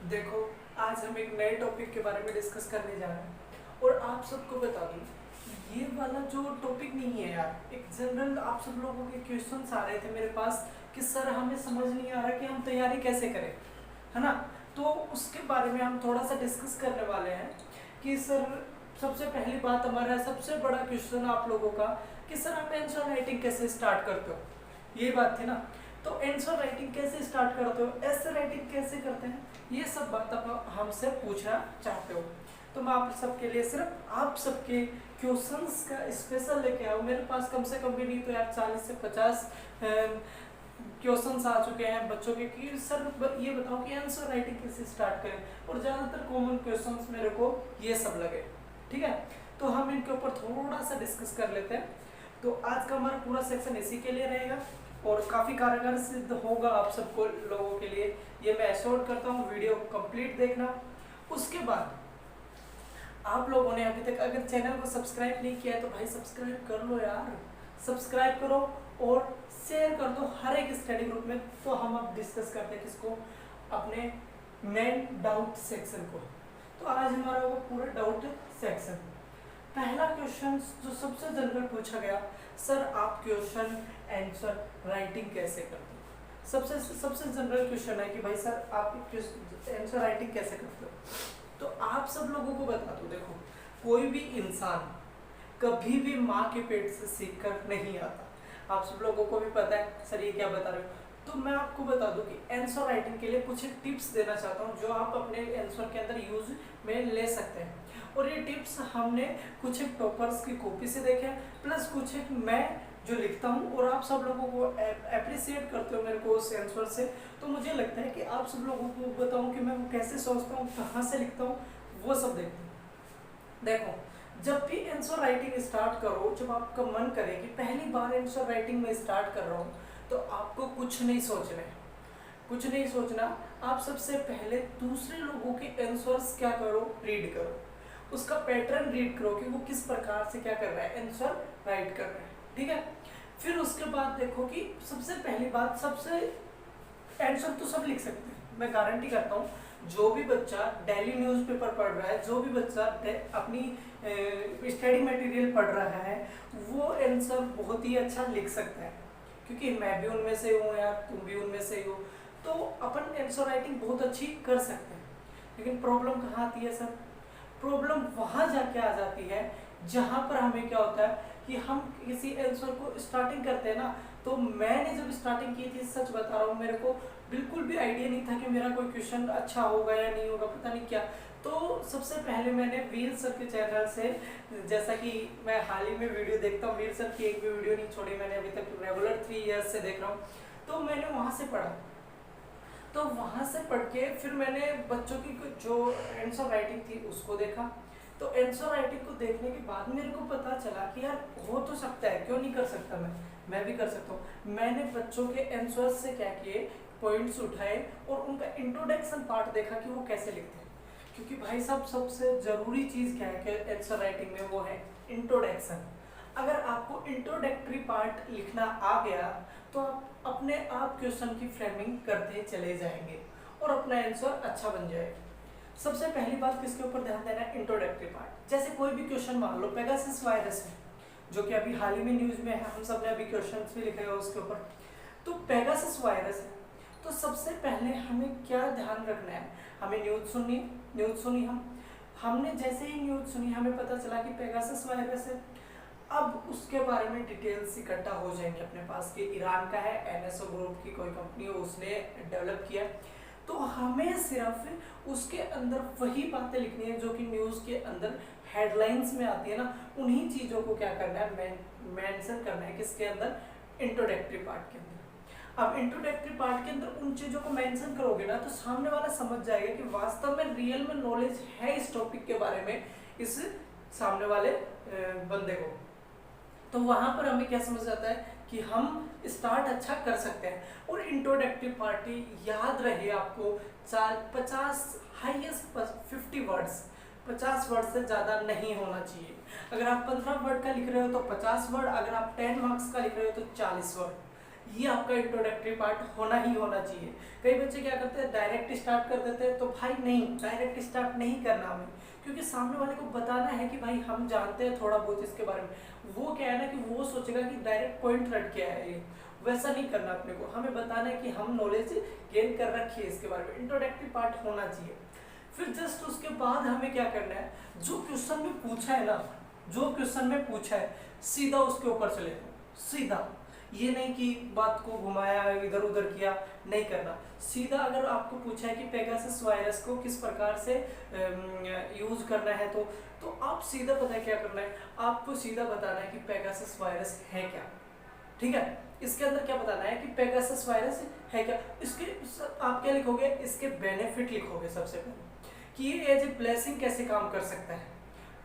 देखो, आज हम एक नए टॉपिक के बारे में डिस्कस करने जा रहे हैं और आप सबको बता दूं, ये वाला जो टॉपिक नहीं है यार, एक जनरल आप सब लोगों के क्वेश्चंस आ रहे थे मेरे पास कि सर हमें समझ नहीं आ रहा कि हम तैयारी कैसे करें, है ना। तो उसके बारे में हम थोड़ा सा डिस्कस करने वाले हैं कि सर सबसे पहली बात हमारा सबसे बड़ा क्वेश्चन आप लोगों का कि सर हम आंसर राइटिंग कैसे स्टार्ट करते हो, ये बात थी ना। तो आंसर राइटिंग कैसे स्टार्ट करते हो, ऐसे राइटिंग कैसे करते हैं, ये सब बात आप हमसे पूछना चाहते हो। तो मैं आप सबके लिए सिर्फ आप सबके क्वेश्चंस का स्पेशल लेके आया हूँ। मेरे पास कम से कम भी नहीं तो यार 40 से 50 क्वेश्चंस आ चुके हैं बच्चों के कि सर ये बताओ कि आंसर राइटिंग कैसे स्टार्ट करें, और ज़्यादातर कॉमन क्वेश्चंस मेरे को ये सब लगे। ठीक है, तो हम इनके ऊपर थोड़ा सा डिस्कस कर लेते हैं। तो आज का हमारा पूरा सेक्शन इसी के लिए रहेगा और काफ़ी कारगर सिद्ध होगा आप सबको लोगों के लिए, ये मैं एश्योर करता हूँ। वीडियो कंप्लीट देखना। उसके बाद आप लोगों ने अभी तक अगर चैनल को सब्सक्राइब नहीं किया है तो भाई सब्सक्राइब कर लो यार, सब्सक्राइब करो और शेयर कर दो हर एक स्टडी ग्रुप में। तो हम अब डिस्कस करते हैं किसको, अपने मेन डाउट सेक्शन को। तो आज हमारा होगा पूरा डाउट सेक्शन। पहला क्वेश्चन जो सबसे जनरल पूछा गया, सर आप क्वेश्चन आंसर राइटिंग कैसे करते हो। सबसे जनरल क्वेश्चन है कि भाई सर आप आंसर राइटिंग कैसे करते हो। तो आप सब लोगों को बता दूं, देखो कोई भी इंसान कभी भी माँ के पेट से सीख कर नहीं आता। आप सब लोगों को भी पता है सर ये क्या बता रहे हो। तो मैं आपको बता दूं कि आंसर राइटिंग के लिए कुछ टिप्स देना चाहता हूं जो आप अपने आंसर के अंदर यूज में ले सकते हैं। और ये टिप्स हमने कुछ एक टॉपर्स की कॉपी से देखे हैं, प्लस कुछ एक मैं जो लिखता हूँ और आप सब लोगों को अप्रिशिएट करते हो मेरे को उस आंसर से। तो मुझे लगता है कि आप सब लोगों को बताऊँ कि मैं वो कैसे सोचता हूँ, कहाँ से लिखता हूँ, वो सब देखते हैं। देखो, जब भी आंसर राइटिंग स्टार्ट करो, जब आपका मन करे कि पहली बार आंसर राइटिंग में स्टार्ट कर रहा हूँ, तो आपको कुछ नहीं सोचना है, कुछ नहीं सोचना। आप सबसे पहले दूसरे लोगों के आंसर्स क्या करो, रीड करो, उसका पैटर्न रीड करो कि वो किस प्रकार से क्या कर रहा है, आंसर राइट कर रहा है। ठीक है, फिर उसके बाद देखो कि सबसे पहली बात, सबसे आंसर तो सब लिख सकते हैं, मैं गारंटी करता हूँ। जो भी बच्चा डेली न्यूज़पेपर पढ़ रहा है, जो भी बच्चा अपनी स्टडी मटेरियल पढ़ रहा है, वो आंसर बहुत ही अच्छा लिख सकता है। क्योंकि मैं भी उनमें से हूँ यार, तुम भी उनमें से ही हो, तो अपन आंसर राइटिंग बहुत अच्छी कर सकते हैं। लेकिन प्रॉब्लम कहाँ आती है सर, प्रॉब्लम वहाँ जाके आ जाती है जहाँ पर हमें क्या होता है कि हम किसी आंसर को स्टार्टिंग करते हैं ना। तो मैंने जब स्टार्टिंग की थी, सच बता रहा हूँ, मेरे को बिल्कुल भी आइडिया नहीं था कि मेरा कोई क्वेश्चन अच्छा होगा या नहीं होगा, पता नहीं क्या। तो सबसे पहले मैंने वीर सर के चैनल से, जैसा कि मैं हाल ही में वीडियो देखता हूँ, वीर सर की एक भी वीडियो नहीं छोड़ी मैंने अभी तक, रेगुलर 3 ईयर्स से देख रहा हूँ। तो मैंने वहाँ से पढ़ा, तो वहाँ से पढ़ के फिर मैंने बच्चों की जो आंसर राइटिंग थी उसको देखा। तो आंसर राइटिंग को देखने के बाद मेरे को पता चला कि यार हो तो सकता है, क्यों नहीं कर सकता, मैं भी कर सकता हूँ। मैंने बच्चों के आंसर से क्या किए, पॉइंट्स उठाए और उनका इंट्रोडक्शन पार्ट देखा कि वो कैसे लिखते हैं। क्योंकि भाई साहब सबसे ज़रूरी चीज़ क्या है कि आंसर राइटिंग में, वो है इंट्रोडक्शन। अगर आपको इंट्रोडक्टरी पार्ट लिखना आ गया तो आप अपने आप क्वेश्चन की फ्रेमिंग करते चले जाएंगे और अपना आंसर अच्छा बन जाएगा। सबसे पहली बात किसके ऊपर ध्यान देना है, इंट्रोडक्टरी पार्ट। जैसे कोई भी क्वेश्चन मान लो, पेगासस वायरस है जो कि अभी हाल ही में न्यूज़ में है, हम सब ने अभी क्वेश्चन भी लिखे हैं उसके ऊपर। तो पेगासस वायरस है, तो सबसे पहले हमें क्या ध्यान रखना है, हमें न्यूज़ सुनी हमने जैसे ही न्यूज़ सुनी हमें पता चला कि पेगासस वायरस है। अब उसके बारे में डिटेल्स इकट्ठा हो जाएंगे अपने पास कि ईरान का है, एनएसओ ग्रुप की कोई कंपनी है, उसने डेवलप किया। तो हमें सिर्फ उसके अंदर वही बातें लिखनी है जो कि न्यूज़ के अंदर हेडलाइंस में आती है ना, उन्हीं चीज़ों को क्या करना है, मेंशन करना है किसके अंदर, इंट्रोडक्टरी पार्ट के अंदर। अब इंट्रोडक्टरी पार्ट के अंदर उन चीज़ों को मेंशन करोगे ना, तो सामने वाला समझ जाएगा कि वास्तव में रियल में नॉलेज है इस टॉपिक के बारे में इस सामने वाले बंदे को। तो वहाँ पर हमें क्या समझ आता है कि हम स्टार्ट अच्छा कर सकते हैं। और इंट्रोडक्टरी पार्टी याद रहे आपको 50 हाईएस्ट 50 वर्ड्स, 50 वर्ड से ज़्यादा नहीं होना चाहिए। अगर आप 15 वर्ड का लिख रहे हो तो 50 वर्ड, अगर आप 10 मार्क्स का लिख रहे हो तो 40 वर्ड। ये आपका इंट्रोडक्टरी पार्ट होना ही होना चाहिए। कई बच्चे क्या करते हैं, डायरेक्ट स्टार्ट कर देते हैं, तो भाई नहीं, डायरेक्ट स्टार्ट नहीं करना हमें, क्योंकि सामने वाले को बताना है कि भाई हम जानते हैं थोड़ा बहुत इसके बारे में। वो क्या है ना कि वो सोचेगा कि डायरेक्ट पॉइंट रट के है ये, वैसा नहीं करना अपने को। हमें बताना है कि हम नॉलेज गेन कर रखी है इसके बारे में, इंट्रोडक्टरी पार्ट होना चाहिए। फिर जस्ट उसके बाद हमें क्या करना है, जो क्वेश्चन में पूछा है ना, जो क्वेश्चन में पूछा है सीधा उसके ऊपर चले जाओ, सीधा। ये नहीं कि बात को घुमाया इधर उधर किया, नहीं करना, सीधा। अगर आपको पूछा है कि पेगासस वायरस को किस प्रकार से यूज करना है, तो आप सीधा पता है क्या करना है, आपको सीधा बताना है कि पेगासस वायरस है क्या, ठीक है। इसके अंदर क्या बताना है कि पेगासस वायरस है क्या। इसके आप क्या लिखोगे, इसके बेनिफिट लिखोगे सबसे पहले, कि ये एज ए ब्लेसिंग कैसे काम कर सकता है।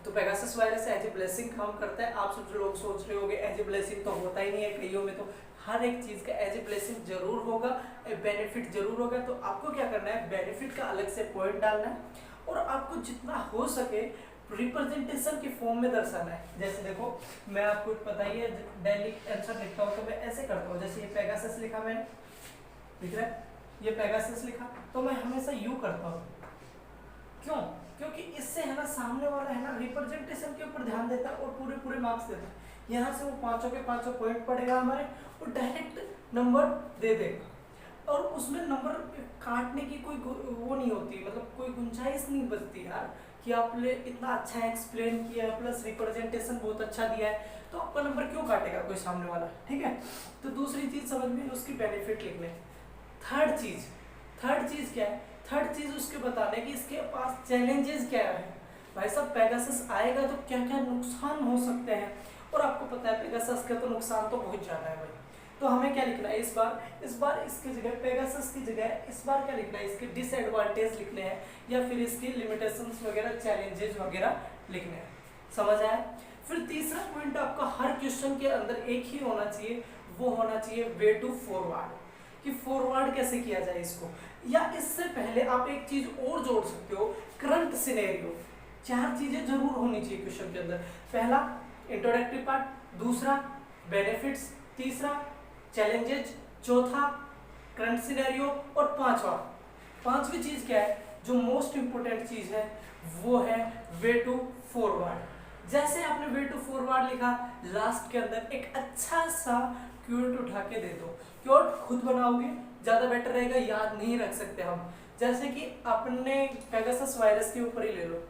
तो Pegasus virus as a blessing काम करता है। आप सब जो लोग सोच रहे होंगे एज ए ब्लेसिंग तो होता ही नहीं है, कईयों में तो हर एक चीज का एज ए ब्लेसिंग जरूर होगा, बेनिफिट जरूर होगा। तो आपको क्या करना है, बेनिफिट का अलग से पॉइंट डालना है, और आपको जितना हो सके रिप्रेजेंटेशन की फॉर्म में दर्शाना है। जैसे देखो, मैं आपको पता ही है, डेली आंसर लिखता हूँ तो मैं ऐसे करता हूँ, जैसे ये पेगासस लिखा मैंने, दिख रहा है, ये पेगासस लिखा, तो मैं हमेशा यू करता हूँ। क्यों? क्योंकि इससे है ना सामने वाला है ना रिप्रेजेंटेशन के ऊपर ध्यान देता है और पूरे पूरे मार्क्स देता है। यहाँ से वो पांचों के पांचों पॉइंट पड़ेगा हमारे, और डायरेक्ट नंबर दे देगा, और उसमें नंबर काटने की कोई वो नहीं होती, मतलब कोई गुंजाइश नहीं बचती यार, कि आपने इतना अच्छा एक्सप्लेन किया प्लस रिप्रेजेंटेशन बहुत अच्छा दिया है, तो आपका नंबर क्यों काटेगा कोई सामने वाला, ठीक है। तो दूसरी चीज समझ में, उसकी बेनिफिट लिखने। थर्ड चीज क्या है, थर्ड चीज उसके बताने कि इसके पास चैलेंजेस क्या है। भाई साहब पेगासस आएगा तो क्या क्या नुकसान हो सकते हैं, और आपको पता है पेगासस का तो नुकसान तो बहुत ज्यादा है भाई। तो हमें क्या लिखना है इस बार इसकी जगह, पेगासस की जगह इस बार क्या लिखना है, इसके डिसएडवांटेज लिखने हैं, या फिर इसकी लिमिटेशंस वगैरह, चैलेंजेस वगैरह लिखने हैं। समझ आया? फिर तीसरा पॉइंट आपका हर क्वेश्चन के अंदर एक ही होना चाहिए, वो होना चाहिए वे टू फॉरवर्ड, कि फॉरवर्ड कैसे किया जाए इसको। या इससे पहले आप एक चीज और जोड़ सकते हो, करंट सिनेरियो। चार चीजें जरूर होनी चाहिए क्वेश्चन के अंदर। पहला इंट्रोडक्टरी पार्ट, दूसरा बेनिफिट्स, तीसरा चैलेंजेस, चौथा करंट सिनेरियो, और पांचवी चीज क्या है, जो मोस्ट इंपोर्टेंट चीज है, वो है वे टू फॉरवर्ड। जैसे आपने वे टू फॉरवर्ड लिखा, लास्ट के अंदर एक अच्छा सा क्योट उठा के दे दो। क्योट खुद बनाओगे ज्यादा बेटर रहेगा, याद नहीं रख सकते हम। जैसे कि अपने पेगासस वायरस के ऊपर ही ले लो,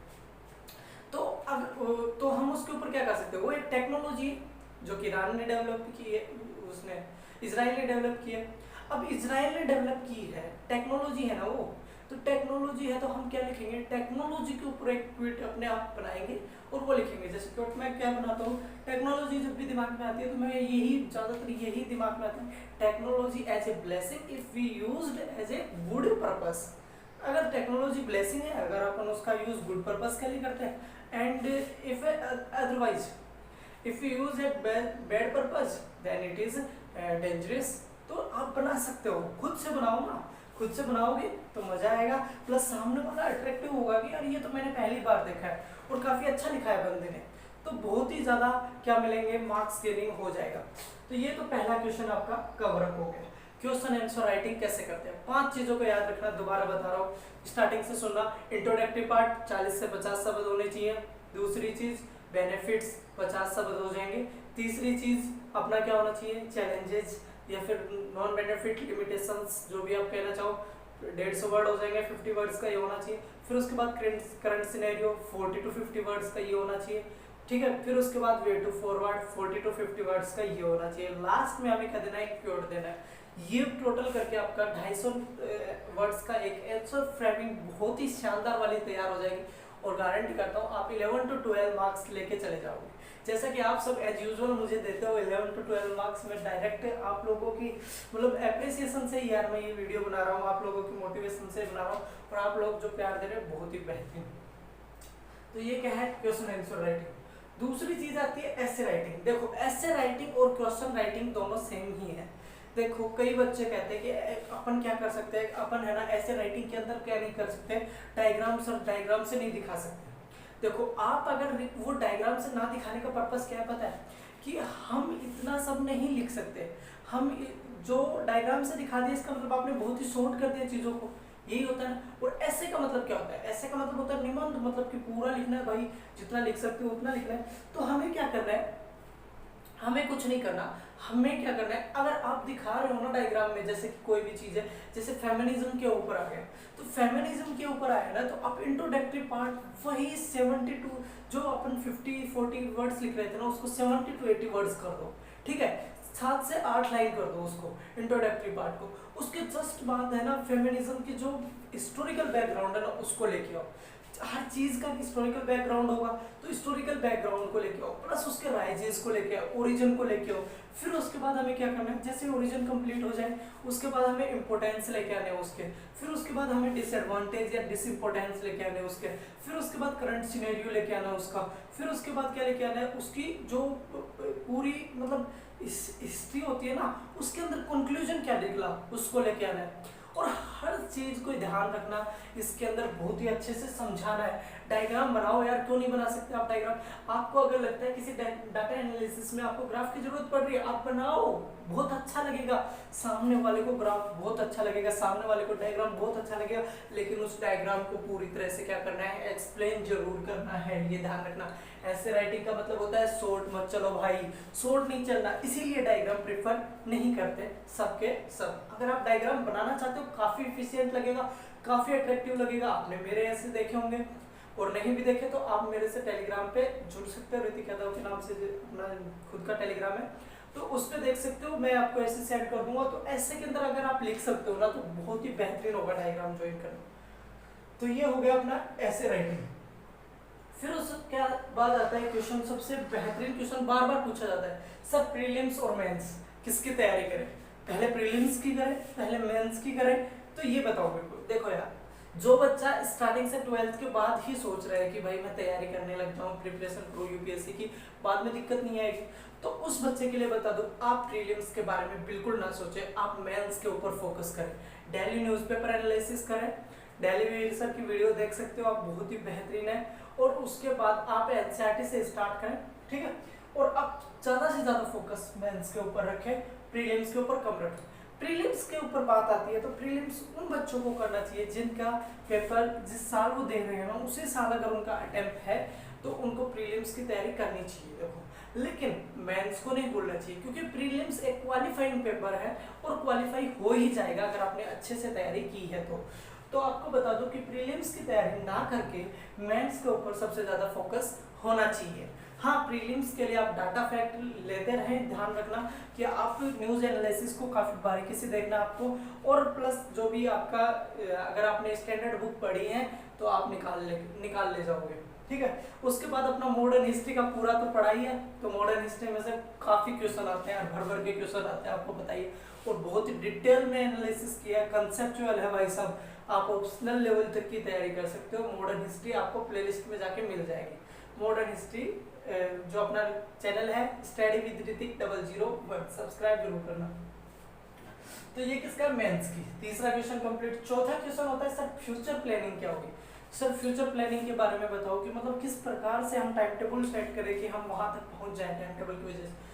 तो हम उसके ऊपर क्या कर सकते हैं, वो एक टेक्नोलॉजी जो कि ईरान ने डेवलप की है, उसने इजराइल ने डेवलप की है। अब इजराइल ने डेवलप की है, टेक्नोलॉजी है ना वो, तो टेक्नोलॉजी है, तो हम क्या लिखेंगे, टेक्नोलॉजी के ऊपर एक ट्वीट अपने आप बनाएंगे और वो लिखेंगे। जैसे क्योंकि मैं क्या बनाता हूँ, टेक्नोलॉजी जब भी दिमाग में आती है तो मैं यही ज़्यादातर यही दिमाग में आता है, technology as a blessing if we used as a good purpose. अगर टेक्नोलॉजी ब्लेसिंग है, अगर अपन उसका यूज गुड पर्पस के लिए करते हैं, and if otherwise if you use a bad purpose then it is dangerous. तो आप बना सकते हो, खुद से बनाओ ना, खुद से बनाओगे तो मजा आएगा, प्लस सामने वाला अट्रैक्टिव होगा कि यार ये तो मैंने पहली बार देखा है और काफी अच्छा लिखा है बंदे ने, तो बहुत ही ज्यादा क्या मिलेंगे, मार्क्स गेनिंग हो जाएगा। तो ये तो पहला क्वेश्चन आपका कवर अप हो गया। क्वेश्चन आंसर राइटिंग कैसे करते हैं, 5 चीजों को याद रखना, दोबारा बता रहा हूँ, स्टार्टिंग से सुनना। इंट्रोडक्टरी पार्ट 40 से 50 शब्द होने चाहिए। दूसरी चीज बेनिफिट्स 50 शब्द हो जाएंगे। तीसरी चीज अपना क्या होना चाहिए, चैलेंजेस या फिर नॉन बेनिफिट, लिमिटेशंस, जो भी आप कहना चाहो, 150 वर्ड हो जाएंगे, 50 वर्ड्स का ये होना चाहिए। फिर उसके बाद करंट सिनेरियो 40 to 50 वर्ड्स का ये होना चाहिए, ठीक है। फिर उसके बाद way to forward 40 to 50 words का ये होना चाहिए। लास्ट में हमें क्या देना है, क्योट देना है। ये टोटल करके आपका 250 वर्ड्स का एक आंसर फ्रेमिंग बहुत ही शानदार वाली तैयार हो जाएगी, और गारंटी करता हूँ आप 11 to 12 मार्क्स लेके चले जाओगे। जैसा कि आप सब एज यूजुअल मुझे देते हो 11 to 12 मार्क्स में, डायरेक्ट आप लोगों की मतलब एप्रिसिएशन से ही यार मैं ये वीडियो बना रहा हूँ, आप लोगों की मोटिवेशन से बना रहा हूँ, और आप लोग जो प्यार दे रहे हैं बहुत ही बेहतरीन। तो ये क्या है, क्वेश्चन आंसर राइटिंग। दूसरी चीज आती है ऐसे राइटिंग। देखो ऐसे राइटिंग और क्वेश्चन राइटिंग दोनों सेम ही है। देखो कई बच्चे कहते हैं कि अपन क्या कर सकते हैं, अपन है ना ऐसे राइटिंग के अंदर क्या नहीं कर सकते, डायग्राम से नहीं दिखा सकते। देखो आप अगर वो डायग्राम से ना दिखाने का पर्पस क्या है पता है, कि हम इतना सब नहीं लिख सकते। हम जो डायग्राम से दिखा दिया इसका मतलब आपने बहुत ही शॉर्ट कर दिया चीज़ों को, यही होता है। और ऐसे का मतलब क्या होता है, ऐसे का मतलब होता है निबंध, मतलब कि पूरा लिखना है भाई, जितना लिख सकते हो उतना लिखना है। तो हमें क्या करना है, हमें कुछ नहीं करना, हमें क्या करना है, अगर आप दिखा रहे हो ना डायग्राम में, जैसे कि कोई भी चीज़ है, जैसे फेमिनिज्म के ऊपर आ गया, तो फेमिनिज्म के ऊपर आया ना, तो आप इंट्रोडक्टरी पार्ट वही 72 जो अपन 50-40 वर्ड्स लिख रहे थे ना, उसको 70-80 वर्ड्स कर दो, ठीक है, 7 से 8 लाइन कर दो उसको इंट्रोडक्टरी पार्ट को। उसके जस्ट बाद है ना फेमिनिज्म की जो हिस्टोरिकल बैकग्राउंड है ना उसको लेके आओ। हर चीज का हिस्टोरिकल बैकग्राउंड होगा, तो हिस्टोरिकल बैकग्राउंड को लेके आओ, प्लस उसके राइजेस को लेके आओ, ओरिजिन को लेके आओ। फिर उसके बाद हमें क्या करना है, जैसे ओरिजिन कंप्लीट हो जाए उसके बाद हमें इंपॉर्टेंस लेके आने हैं उसके, फिर उसके बाद हमें डिसएडवांटेज या डिसइम्पोर्टेंस लेके आने हैं उसके, फिर उसके बाद करंट सिनेरियो लेके आना है उसका, फिर उसके बाद क्या लेके आना है, उसकी जो पूरी मतलब हिस्ट्री होती है ना, उसके अंदर कंक्लूजन क्या निकला उसको लेके आना है। और हर चीज को ध्यान रखना, इसके अंदर बहुत ही अच्छे से समझाना है। डायग्राम बनाओ यार, क्यों नहीं बना सकते आप डायग्राम। आपको अगर लगता है किसी डाटा एनालिसिस में आपको ग्राफ की जरूरत पड़ रही है, आप बनाओ, बहुत अच्छा लगेगा, सामने वाले को ग्राफ बहुत अच्छा लगेगा, सामने वाले को डायग्राम बहुत अच्छा लगेगा, लेकिन उस डायग्राम को पूरी तरह से क्या करना है, एक्सप्लेन जरूर करना है, ये ध्यान रखना। ऐसे राइटिंग का मतलब होता है शॉर्ट मत चलो भाई, शॉर्ट नहीं चलना, इसीलिए डायग्राम प्रेफर नहीं करते सबके सब। अगर आप डायग्राम बनाना चाहते हो, काफी इफिशियंट लगेगा, काफी अट्रैक्टिव लगेगा। आपने मेरे ऐसे देखे होंगे, और नहीं भी देखे तो आप मेरे से टेलीग्राम पे जुड़ सकते हो, ऋतिक यादव के नाम से अपना खुद का टेलीग्राम है, तो उस पे देख सकते हो, मैं आपको ऐसे सेंड कर दूंगा। तो ऐसे के अंदर अगर आप लिख सकते हो ना, तो बहुत ही बेहतरीन होगा डायग्राम ज्वाइन करना। तो ये हो गया अपना ऐसे राइटिंग। फिर उसके बाद आता है क्वेश्चन, सबसे बेहतरीन क्वेश्चन बार बार पूछा जाता है, सर प्रीलिम्स और मेंस किसकी तैयारी करें, पहले प्रीलिम्स की करें पहले मेंस की करें, तो ये बताओ मेरे को। देखो यार, जो बच्चा स्टार्टिंग से 12th के बाद ही सोच रहा है कि भाई मैं तैयारी करने लग जाऊँ प्रिपरेशन करूँ यूपीएससी की, बाद में दिक्कत नहीं आएगी, तो उस बच्चे के लिए बता दो, आप प्रीलिम्स के बारे में बिल्कुल ना सोचें, आप मेंस के ऊपर फोकस करें। डेली न्यूज़पेपर एनालिसिस करें, डेली सर की वीडियो देख सकते हो आप, बहुत ही बेहतरीन है। और उसके बाद आप एनसीईआरटी से स्टार्ट करें, ठीक है, और आप ज़्यादा से ज़्यादा फोकस मेंस के ऊपर रखें, प्रीलिम्स के ऊपर कम रखें। प्रीलिम्स के ऊपर बात आती है, तो प्रीलिम्स उन बच्चों को करना चाहिए जिनका पेपर जिस साल वो दे रहे हैं ना, उसी साल अगर उनका अटेम्प्ट है तो उनको प्रीलिम्स की तैयारी करनी चाहिए। देखो, लेकिन मेंस को नहीं बोलना चाहिए, क्योंकि प्रीलिम्स एक क्वालिफाइंग पेपर है और क्वालिफाई हो ही जाएगा अगर आपने अच्छे से तैयारी की है तो आपको बता दो कि प्रीलिम्स की तैयारी ना करके मेंस के ऊपर सबसे ज़्यादा फोकस होना चाहिए। हाँ, प्रीलिम्स के लिए आप डाटा फैक्ट लेते रहें, ध्यान रखना कि आप न्यूज़ एनालिसिस को काफ़ी बारीकी से देखना आपको, और प्लस जो भी आपका अगर आपने स्टैंडर्ड बुक पढ़ी है तो आप निकाल ले जाओगे, ठीक है। उसके बाद अपना मॉडर्न हिस्ट्री का पूरा तो पढ़ा ही है, तो मॉडर्न हिस्ट्री में से काफ़ी क्वेश्चन आते हैं, भर भर के क्वेश्चन आते हैं, आपको बताइए, और बहुत ही डिटेल में एनालिसिस किया, कंसेप्चुअल है भाई साहब, आप ऑप्शनल लेवल तक की तैयारी कर सकते हो। मॉडर्न हिस्ट्री आपको प्लेलिस्ट में जाके मिल जाएगी, मॉडर्न हिस्ट्री जो अपना चैनल है स्टडी विद ऋतिक 001, सब्सक्राइब जरूर करना। तो ये किसका, मेंस की। तीसरा क्वेश्चन कंप्लीट। चौथा क्वेश्चन होता है सर फ्यूचर प्लानिंग क्या होगी। सर फ्यूचर प्लानिंग के बारे में बताओ कि मतलब किस प्रकार से हम टाइम टेबल सेट करें कि हम वहां तक पहुंच जाए टाइम टेबल की वजह से।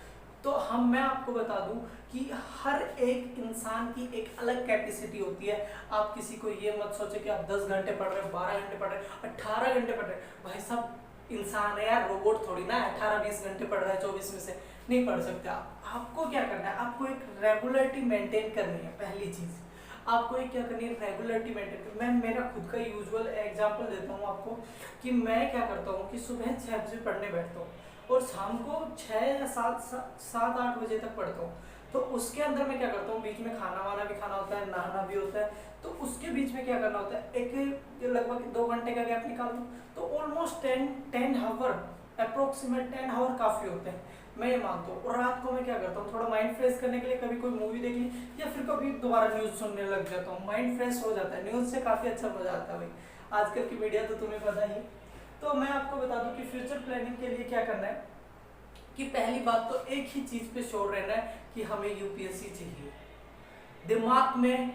तो मैं आपको बता दूं कि हर एक इंसान की एक अलग कैपेसिटी होती है। आप किसी को ये मत सोचे कि आप 10 घंटे पढ़ रहे हो, 12 घंटे पढ़ रहे हो, 18 घंटे पढ़ रहे हो। भाई साहब, इंसान है यार, रोबोट थोड़ी ना 18-20 घंटे पढ़ रहा है, 24 में से नहीं पढ़ सकते आप। आपको क्या करना है, आपको एक रेगुलरिटी मेंटेन करनी है। पहली चीज आपको एक क्या करनी है, रेगुलरिटी मेंटेन करनी। मैं मेरा खुद का यूजुअल एग्जांपल देता हूँ आपको कि मैं क्या करता हूँ कि सुबह 6 बजे पढ़ने बैठता हूँ और शाम को 6 या 7-8 बजे तक पढ़ता हूँ। तो उसके अंदर मैं क्या करता हूँ, बीच में खाना वाना भी खाना होता है, नहाना भी होता है, तो उसके बीच में क्या करना होता है, एक लगभग 2 घंटे का गैप निकाल दूँ, तो ऑलमोस्ट 10 आवर, अप्रोक्सीमेट 10 आवर काफ़ी होते हैं, मैं ये मानता हूँ। और रात को मैं क्या करता हूँ, थोड़ा माइंड फ्रेश करने के लिए कभी कोई मूवी देख ली या फिर कभी दोबारा न्यूज़ सुनने लग जाता हूँ, माइंड फ्रेश हो जाता है। न्यूज़ से काफ़ी अच्छा मजा आता है भाई, आजकल की मीडिया तो तुम्हें पता ही। तो मैं आपको बता दूं कि फ्यूचर प्लानिंग के लिए क्या करना है कि पहली बात तो एक ही चीज़ पे श्योर रहना है कि हमें यूपीएससी चाहिए। दिमाग में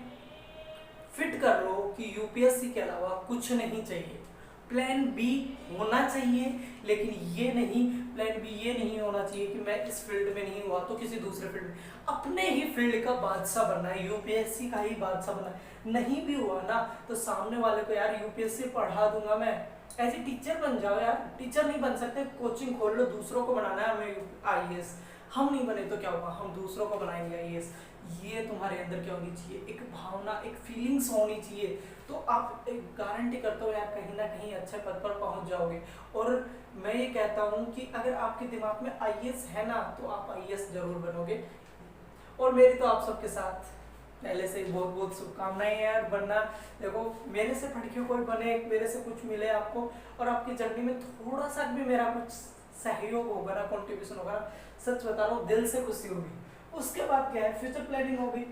फिट कर लो कि यूपीएससी के अलावा कुछ नहीं चाहिए। प्लान बी होना चाहिए, लेकिन ये नहीं, प्लान बी ये नहीं होना चाहिए कि मैं इस फील्ड में नहीं हुआ तो किसी दूसरे फील्ड में, अपने ही फील्ड का बादशाह बनना है, यूपीएससी का ही बादशाह बनना है। नहीं भी हुआ ना तो सामने वाले को यार यूपीएससी पढ़ा दूंगा मैं, ऐसे टीचर बन जाओ यार। टीचर नहीं बन सकते, कोचिंग खोल लो, दूसरों को बनाना है हमें आईएएस, हम नहीं बने तो क्या होगा, हम दूसरों को बनाएंगे आईएएस। ये तुम्हारे अंदर क्या होनी चाहिए, एक भावना, एक फीलिंग्स होनी चाहिए, तो आप एक गारंटी करता हूँ यार कहीं ना कहीं अच्छे पद पर पहुंच जाओगे। और मैं ये कहता हूँ कि अगर आपके दिमाग में आईएएस है ना तो आप आईएएस जरूर बनोगे। और मेरी तो आप सबके साथ पहले से ही बहुत बहुत शुभकामनाएं हैं यार, बनना। देखो मेरे से पढ़ के कोई बने, मेरे से कुछ मिले आपको, और आपकी जर्नी में थोड़ा सा भी मेरा कुछ सहयोग होगा ना, कॉन्ट्रीब्यूशन होगा ना, सच बता रहा हूँ दिल से खुशी होगी। उसके बाद क्या है, फ्यूचर प्लानिंग होगी।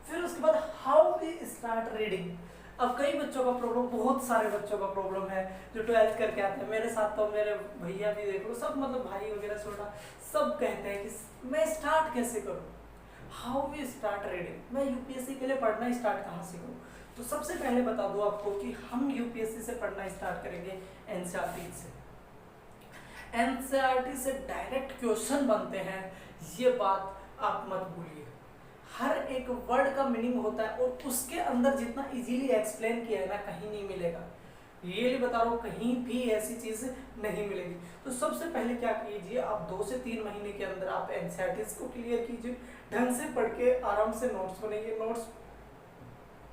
फिर उसके बाद हाउ वी स्टार्ट रीडिंग। अब कई बच्चों का प्रॉब्लम, बहुत सारे बच्चों का प्रॉब्लम है जो 12th करके आते हैं, मेरे साथ तो मेरे भैया भी देख लो, सब मतलब भाई वगैरह छोटा, सब कहते हैं कि मैं स्टार्ट कैसे करूँ, हाउ वी स्टार्ट रीडिंग, मैं यूपीएससी के लिए पढ़ना स्टार्ट कहाँ से करूँ। तो सबसे पहले बता दूँ आपको कि हम यूपीएससी से पढ़ना स्टार्ट करेंगे एनसीईआरटी से। एनसीईआरटी से डायरेक्ट क्वेश्चन बनते हैं, ये बात आप मत भूलिए। हर एक वर्ड का मीनिंग होता है और उसके अंदर जितना इजीली एक्सप्लेन किया है ना कहीं नहीं मिलेगा, ये बता रहा हूँ, कहीं भी ऐसी चीज नहीं मिलेगी। तो सबसे पहले क्या कीजिए, आप 2 से 3 महीने के अंदर आप एनसीईआरटी को क्लियर कीजिए, ढंग से पढ़ के आराम से नोट्स बनाइए। नोट्स,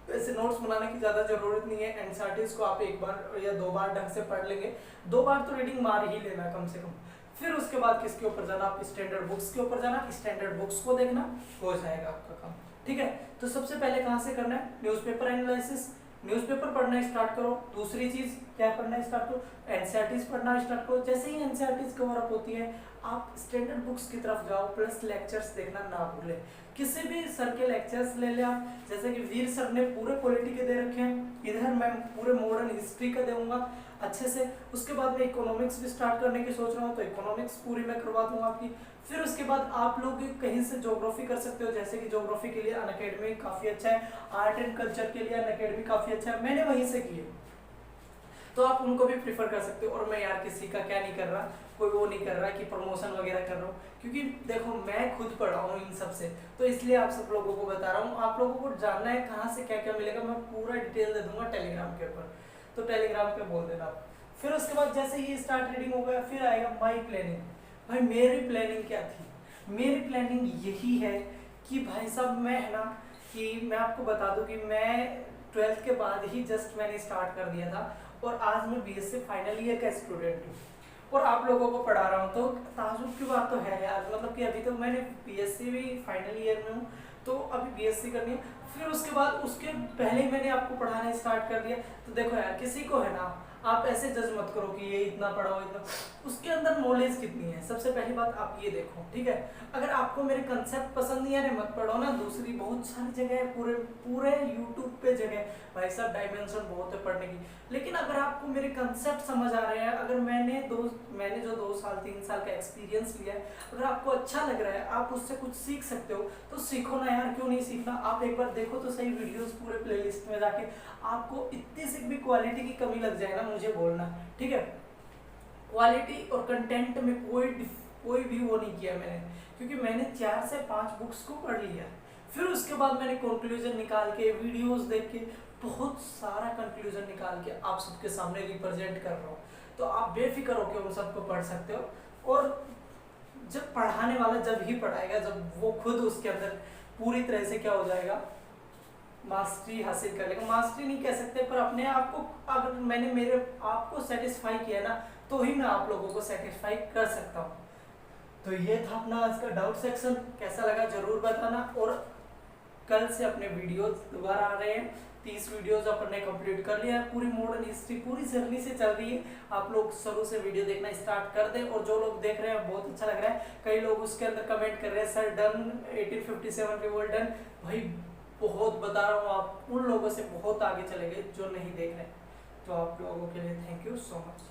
वैसे नोट्स बनाने की ज़्यादा जरूरत नहीं है, एनसीईआरटी को आप 1 बार या 2 बार ढंग से पढ़ लेंगे, 2 बार तो रीडिंग मार ही लेना कम से कम। फिर उसके बाद किसके ऊपर जाना, आप स्टैंडर्ड बुक्स के ऊपर जाना, स्टैंडर्ड बुक्स को देखना, हो जाएगा आपका काम। ठीक है, तो सबसे पहले कहाँ से करना है, न्यूज़पेपर एनालिसिस, न्यूज़पेपर पढ़ना स्टार्ट करो। दूसरी चीज क्या पढ़ना स्टार्ट करो, एनसीईआरटी पढ़ना स्टार्ट करो। जैसे ही एनसीईआरटी कवर अप होती है आप स्टैंडर्ड बुक्स की तरफ जाओ, प्लस लेक्चर्स देखना ना भूलें। किसी भी सर के लेक्चर्स ले लें आप, जैसे कि वीर सर ने पूरे पॉलिटी के दे रखे हैं, इधर मैं पूरे मॉडर्न हिस्ट्री का दूंगा अच्छे से। उसके बाद मैं इकोनॉमिक्स भी स्टार्ट करने की सोच रहा हूँ, तो इकोनॉमिक्स पूरी मैं करवा दूंगा आपकी। फिर उसके बाद आप लोग कहीं से ज्योग्राफी कर सकते हो, जैसे कि ज्योग्राफी के लिए अनअकैडमी काफ़ी अच्छा है, आर्ट एंड कल्चर के लिए अनअकैडमी काफ़ी अच्छा है, मैंने वहीं से की है, तो आप उनको भी प्रीफर कर सकते हो। और मैं यार किसी का क्या नहीं कर रहा, कोई वो नहीं कर रहा कि प्रमोशन वगैरह कर रहा हूँ, क्योंकि देखो मैं खुद पढ़ा हूँ इन सब से, तो इसलिए आप सब लोगों को बता रहा हूँ। आप लोगों को जानना है कहाँ से क्या क्या मिलेगा, मैं पूरा डिटेल दे दूंगा टेलीग्राम के ऊपर, तो टेलीग्राम पे बोल देना आप। फिर उसके बाद जैसे ही स्टार्ट रीडिंग हो गया, फिर आएगा माई प्लानिंग। भाई मेरी प्लानिंग क्या थी, मेरी प्लानिंग यही है कि भाई साहब मैं है ना, कि मैं आपको बता दूं कि मैं 12th के बाद ही जस्ट मैंने स्टार्ट कर दिया था, और आज मैं बीएससी फाइनल ईयर का स्टूडेंट हूँ और आप लोगों को पढ़ा रहा हूँ। तो ताजुब की बात तो है यार, मतलब कि अभी तो मैंने बीएससी भी फाइनल ईयर में हूँ, तो अभी बीएससी करनी है। फिर उसके बाद उसके पहले ही मैंने आपको पढ़ाना स्टार्ट कर दिया। तो देखो यार, किसी को है ना, आप ऐसे जज मत करो कि ये इतना पढ़ा हो इतना, उसके अंदर नॉलेज कितनी है, सबसे पहली बात आप ये देखो। ठीक है, अगर आपको मेरे कंसेप्ट पसंद नहीं आ रहे मत पढ़ो ना, दूसरी बहुत सारी जगह है, पूरे पूरे यूट्यूब पे जगह भाई साहब, डायमेंशन बहुत है पढ़ने की। लेकिन अगर आपको मेरे कंसेप्ट समझ आ रहे हैं, अगर मैंने जो 2 साल 3 साल का एक्सपीरियंस लिया है, अगर आपको अच्छा लग रहा है, आप उससे कुछ सीख सकते हो, तो सीखो ना यार, क्यों नहीं सीखना। आप एक बार देखो तो सही वीडियोस पूरे प्लेलिस्ट में जाके, आपको इतनी सी भी क्वालिटी की कमी लग जाए ना मुझे बोलना। ठीक है, क्वालिटी और कंटेंट में कोई भी वो नहीं किया मैंने, क्योंकि मैंने 4 से 5 बुक्स को पढ़ लिया, फिर उसके बाद मैंने कंक्लूजन निकाल के, वीडियोस देख के, बहुत सारा कंक्लूजन निकाल के आप सबके सामने रिप्रेजेंट कर रहा हूँ। तो आप बेफिक्र होकर उन सबको पढ़ सकते हो। और जब पढ़ाने वाला जब ही पढ़ाएगा, जब वो खुद उसके अंदर पूरी तरह से क्या हो जाएगा, मास्टरी हासिल कर लेगा। मास्टरी नहीं कह सकते, पर अपने आप को, अगर मैंने मेरे आप को सेटिस्फाई किया ना, तो ही मैं आप लोगों को सेटिस्फाई कर सकता हूँ। तो ये था अपना आज का डाउट सेक्शन, कैसा लगा जरूर बताना। और कल से अपने वीडियोस दोबारा आ रहे हैं, 30 वीडियोस अपन ने कंप्लीट कर लिया है, पूरी मॉडर्न हिस्ट्री पूरी जर्नी से चल रही है। आप लोग शुरू से वीडियो देखना स्टार्ट कर दें, और जो लोग देख रहे हैं बहुत अच्छा लग रहा है। कई लोग उसके अंदर कमेंट कर रहे हैं सर डन 1857 रिवोल्ट डन, भाई बहुत बता रहा हूँ, आप उन लोगों से बहुत आगे चले गए जो नहीं देख रहे। तो आप लोगों के लिए थैंक यू सो मच।